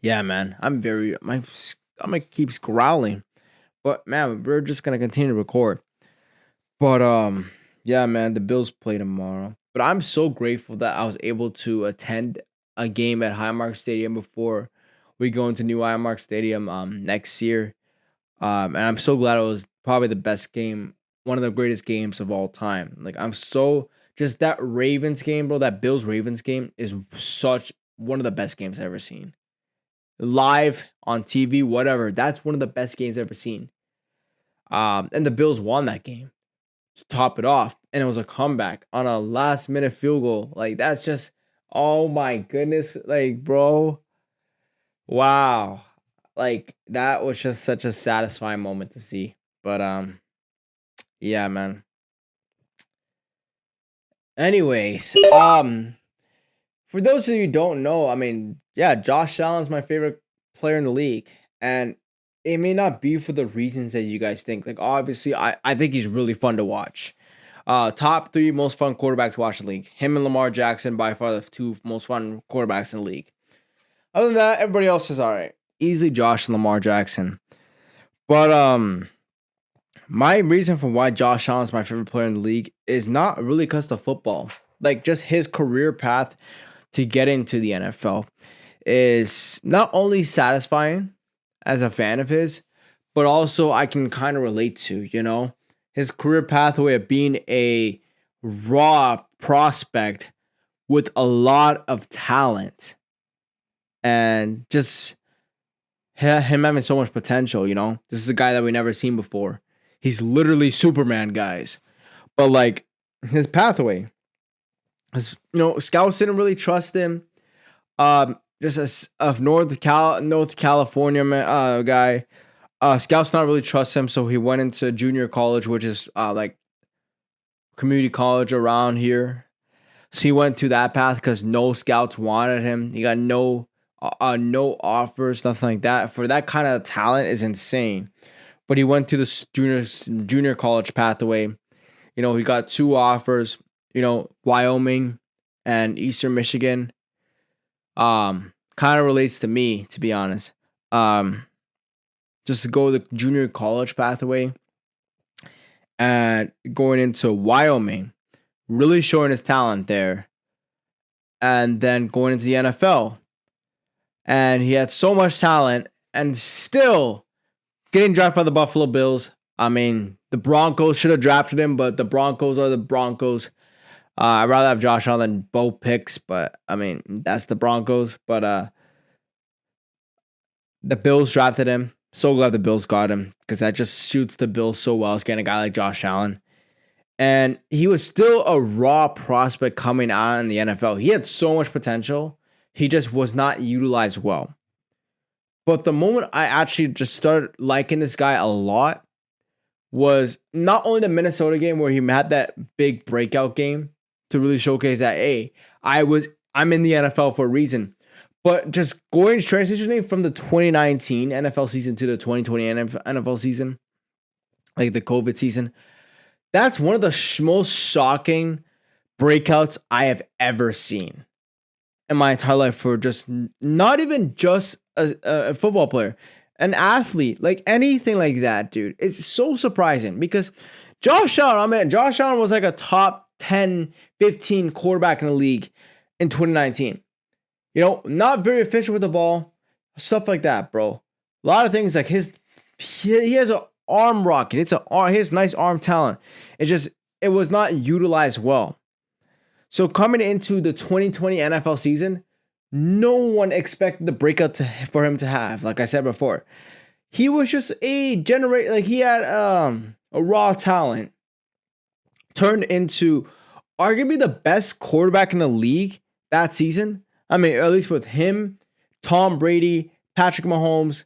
yeah, man, my stomach keeps growling. But man, we're just gonna continue to record. But yeah, man, the Bills play tomorrow. But I'm so grateful that I was able to attend a game at Highmark Stadium before we go into new Highmark Stadium next year. And I'm so glad it was probably the best game, one of the greatest games of all time. Like I'm so just that Ravens game, bro. That Bills Ravens game is such one of the best games I've ever seen. Live on TV, whatever. That's one of the best games I've ever seen. And the Bills won that game to top it off, and it was a comeback on a last minute field goal. Like that's just, oh my goodness, like bro, wow, like that was just such a satisfying moment to see. But yeah, man. Anyways, for those of you who don't know, I mean, yeah, Josh Allen's my favorite player in the league, and it may not be for the reasons that you guys think. Like, obviously, I think he's really fun to watch. Top three most fun quarterbacks to watch in the league. Him and Lamar Jackson by far the two most fun quarterbacks in the league. Other than that, everybody else is all right. Easily Josh and Lamar Jackson. But my reason for why Josh Allen is my favorite player in the league is not really because of the football. Like just his career path to get into the NFL is not only satisfying as a fan of his, but also I can kind of relate to, his career pathway of being a raw prospect with a lot of talent and just him having so much potential, This is a guy that we never seen before. He's literally Superman, guys. But like his pathway, scouts didn't really trust him. Just a North California guy. Scouts not really trust him, so he went into junior college, which is like community college around here. So he went to that path because no scouts wanted him. He got no offers, nothing like that. For that kind of talent is insane. But he went to the junior college pathway. He got two offers. Wyoming and Eastern Michigan. Kind of relates to me, to be honest. Just to go the junior college pathway and going into Wyoming, really showing his talent there, and then going into the NFL. And he had so much talent and still getting drafted by the Buffalo Bills. I mean, the Broncos should have drafted him, but the Broncos are the Broncos. I'd rather have Josh Allen than both picks, but I mean that's the Broncos. But the Bills drafted him. So glad the Bills got him because that just suits the Bills so well. It's getting a guy like Josh Allen. And he was still a raw prospect coming out in the NFL. He had so much potential. He just was not utilized well. But the moment I actually just started liking this guy a lot was not only the Minnesota game where he had that big breakout game to really showcase that, hey, I'm in the NFL for a reason. But just transitioning from the 2019 NFL season to the 2020 NFL season, like the COVID season, that's one of the most shocking breakouts I have ever seen in my entire life for just not even just a football player, an athlete, like anything like that, dude. It's so surprising because Josh Allen was like a top 10, 15 quarterback in the league in 2019. You know, not very efficient with the ball, stuff like that, bro. A lot of things like he has an arm rocket. He has nice arm talent. It was not utilized well. So coming into the 2020 NFL season, no one expected the breakout for him to have. Like I said before, he was just he had a raw talent turned into arguably the best quarterback in the league that season. I mean, at least with him, Tom Brady, Patrick Mahomes,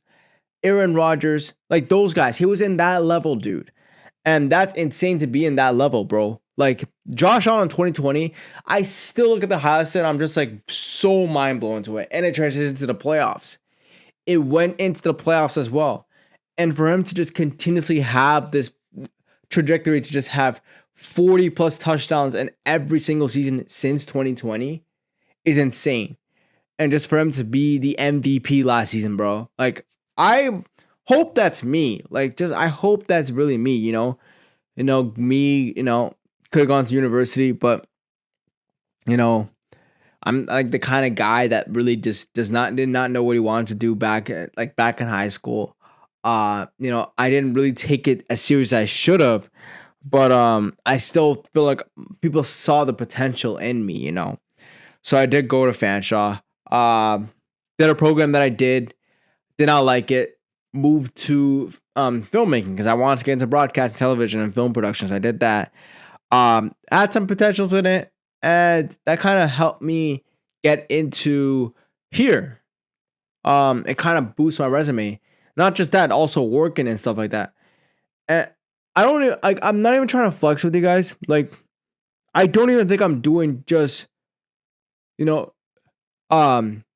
Aaron Rodgers, like those guys. He was in that level, dude. And that's insane to be in that level, bro. Like Josh Allen in 2020, I still look at the highlights and I'm just like so mind blown to it. And it transitions into the playoffs. It went into the playoffs as well. And for him to just continuously have this trajectory to just have 40 plus touchdowns in every single season since 2020 is insane. And just for him to be the MVP last season, bro. Like, I hope that's me. Like, I hope that's really me, you know? Me, could have gone to university, but, I'm like the kind of guy that really just did not know what he wanted to do back in high school. I didn't really take it as serious as I should have, but I still feel like people saw the potential in me, So I did go to Fanshawe. Did a program that I did not like it. Moved to filmmaking because I wanted to get into broadcast, television, and film productions. I did that. Had some potentials in it, and that kind of helped me get into here. It kind of boosts my resume. Not just that, also working and stuff like that. And I don't even, like. I'm not even trying to flex with you guys. Like, I don't even think I'm doing just,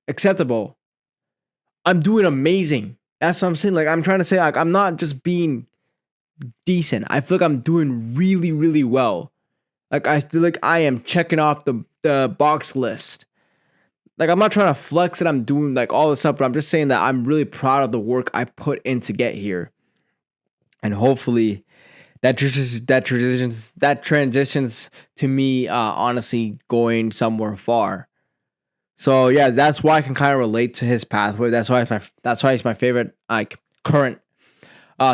acceptable. I'm doing amazing. That's what I'm saying. Like, I'm trying to say, like, I'm not just being decent. I feel like I'm doing really, really well. Like, I feel like I am checking off the box list. Like, I'm not trying to flex that I'm doing like all this stuff, but I'm just saying that I'm really proud of the work I put in to get here. And hopefully that transitions to me honestly going somewhere far. So yeah, that's why I can kind of relate to his pathway. That's why he's my favorite like current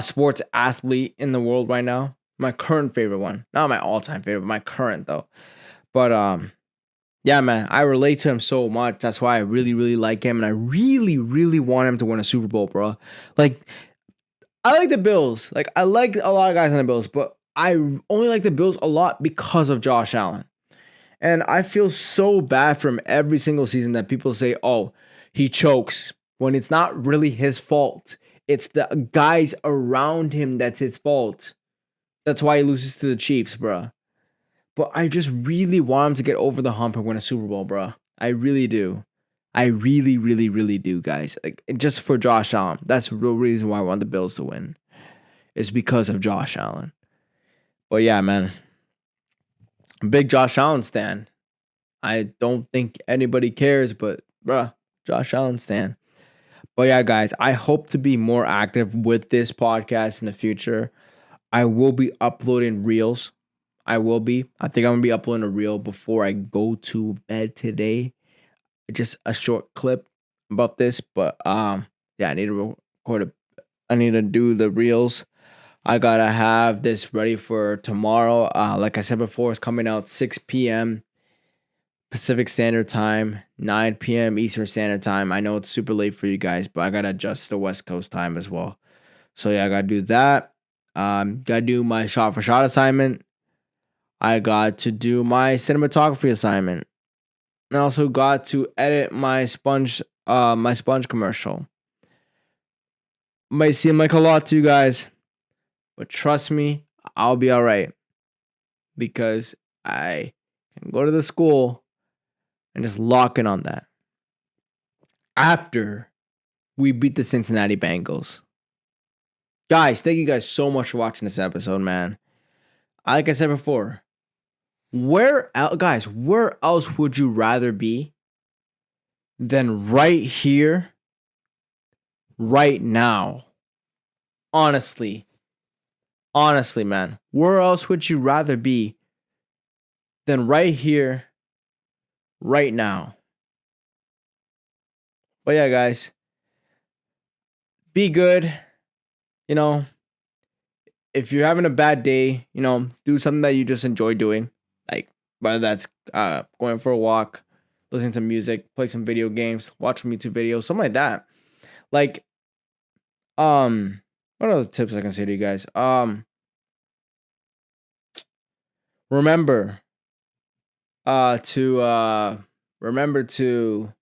sports athlete in the world right now. My current favorite one, not my all-time favorite, but my current though. But yeah, man, I relate to him so much. That's why I really, really like him, and I really, really want him to win a Super Bowl, bro. Like, I like the Bills. Like, I like a lot of guys on the Bills, but I only like the Bills a lot because of Josh Allen. And I feel so bad from every single season that people say, oh, he chokes, when it's not really his fault. It's the guys around him that's his fault. That's why he loses to the Chiefs, bro. But I just really want him to get over the hump and win a Super Bowl, bro. I really do. I really, really, really do, guys. Like, just for Josh Allen. That's the real reason why I want the Bills to win. It's because of Josh Allen. But yeah, man. Big Josh Allen stan. I don't think anybody cares, but bruh, Josh Allen stan. But yeah, guys, I hope to be more active with this podcast in the future. I will be uploading reels. I will be. I think I'm gonna be uploading a reel before I go to bed today. Just a short clip about this, but yeah, I need to record I need to do the reels. I gotta have this ready for tomorrow. Like I said before, it's coming out 6 p.m. Pacific Standard Time, 9 p.m. Eastern Standard Time. I know it's super late for you guys, but I gotta adjust the West Coast time as well. So yeah, I gotta do that. Gotta do my shot for shot assignment. I got to do my cinematography assignment. I also got to edit my sponge commercial. Might seem like a lot to you guys, but trust me, I'll be all right because I can go to the school and just lock in on that after we beat the Cincinnati Bengals. Guys, thank you guys so much for watching this episode, man. Like I said before, where else would you rather be than right here, right now? Honestly, man, where else would you rather be than right here, right now? But yeah, guys, be good. You know, if you're having a bad day, do something that you just enjoy doing. Like whether that's going for a walk, listening to music, play some video games, watch some YouTube videos, something like that. Like, what are the tips I can say to you guys? Remember to remember to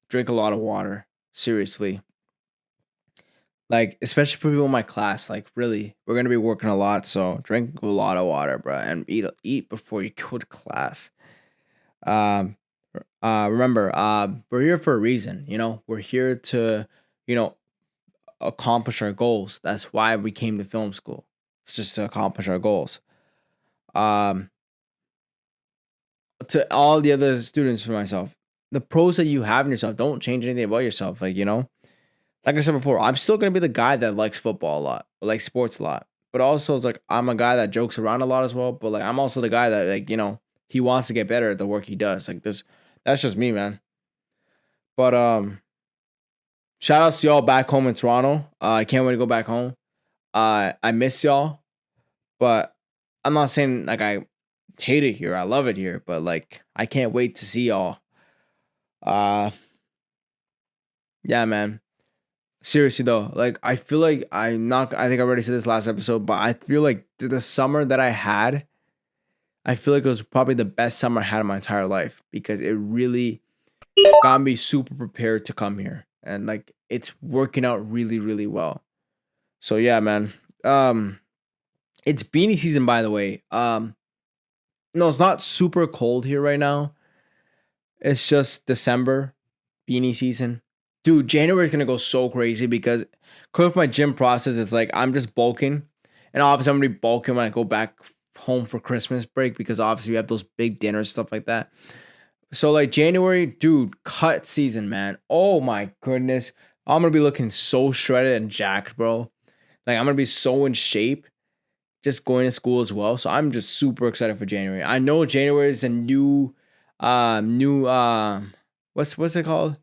drink a lot of water. Seriously. Like, especially for people in my class, like really, we're gonna be working a lot, so drink a lot of water, bro, and eat before you go to class. Um, Remember, we're here for a reason. We're here to, you know, accomplish our goals. That's why we came to film school. It's just to accomplish our goals. Um, to all the other students, for myself, the pros that you have in yourself, don't change anything about yourself. Like I said before, I'm still gonna be the guy that likes football a lot, or likes sports a lot. But also, it's like I'm a guy that jokes around a lot as well. But like I'm also the guy that he wants to get better at the work he does. Like this, that's just me, man. But shout outs to y'all back home in Toronto. I can't wait to go back home. I miss y'all, but I'm not saying like I hate it here. I love it here, but like I can't wait to see y'all. Uh, yeah, man. Seriously though, like I feel like I'm not. I think I already said this last episode, but I feel like the summer that I had, I feel like it was probably the best summer I had in my entire life because it really got me super prepared to come here, and like it's working out really, really well. So yeah, man. It's beanie season, by the way. No, it's not super cold here right now. It's just December, beanie season. Dude, January is gonna go so crazy because of my gym process, it's like I'm just bulking. And obviously I'm gonna be bulking when I go back home for Christmas break because obviously we have those big dinners, stuff like that. So like January, dude, cut season, man. Oh my goodness. I'm gonna be looking so shredded and jacked, bro. Like I'm gonna be so in shape just going to school as well. So I'm just super excited for January. I know January is a new what's it called?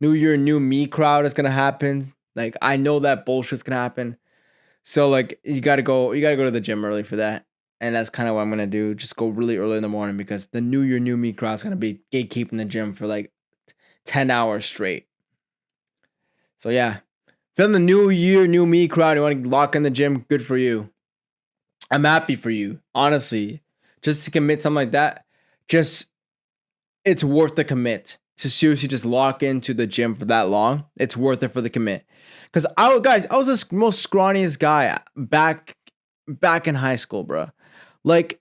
New year, new me crowd is gonna happen. Like I know that bullshit's gonna happen. So like you gotta go to the gym early for that. And that's kind of what I'm gonna do. Just go really early in the morning because the new year, new me crowd's gonna be gatekeeping the gym for like 10 hours straight. So yeah. If you're in the new year, new me crowd, you want to lock in the gym, good for you. I'm happy for you, honestly. Just to commit something like that, just it's worth the commit. To seriously just lock into the gym for that long, it's worth it for the commit. Cause I was the most scrawniest guy back in high school, bro. Like,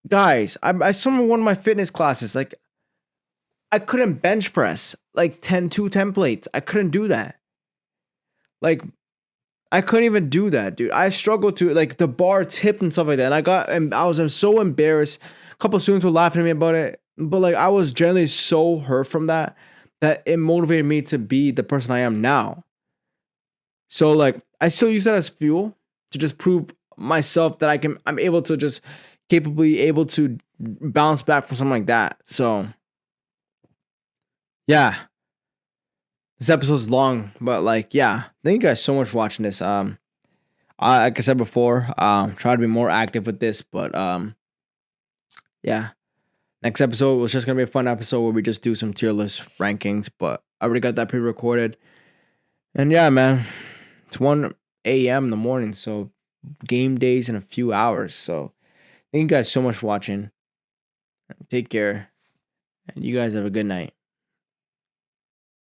guys, I saw one of my fitness classes. Like, I couldn't bench press like 10 plates. I couldn't do that. Like, I couldn't even do that, dude. I struggled to like the bar tipped and stuff like that. And I was so embarrassed. A couple of students were laughing at me about it, but like I was generally so hurt from that it motivated me to be the person I am now. So like I still use that as fuel to just prove myself that I'm able to just capably able to bounce back from something like that. So yeah, this episode's long, but like yeah, thank you guys so much for watching this. Like I said before, try to be more active with this, but yeah. Next episode was just gonna be a fun episode where we just do some tier list rankings, but I already got that pre-recorded. And yeah, man, it's 1 a.m. in the morning, so game days in a few hours. So thank you guys so much for watching. Take care, and you guys have a good night.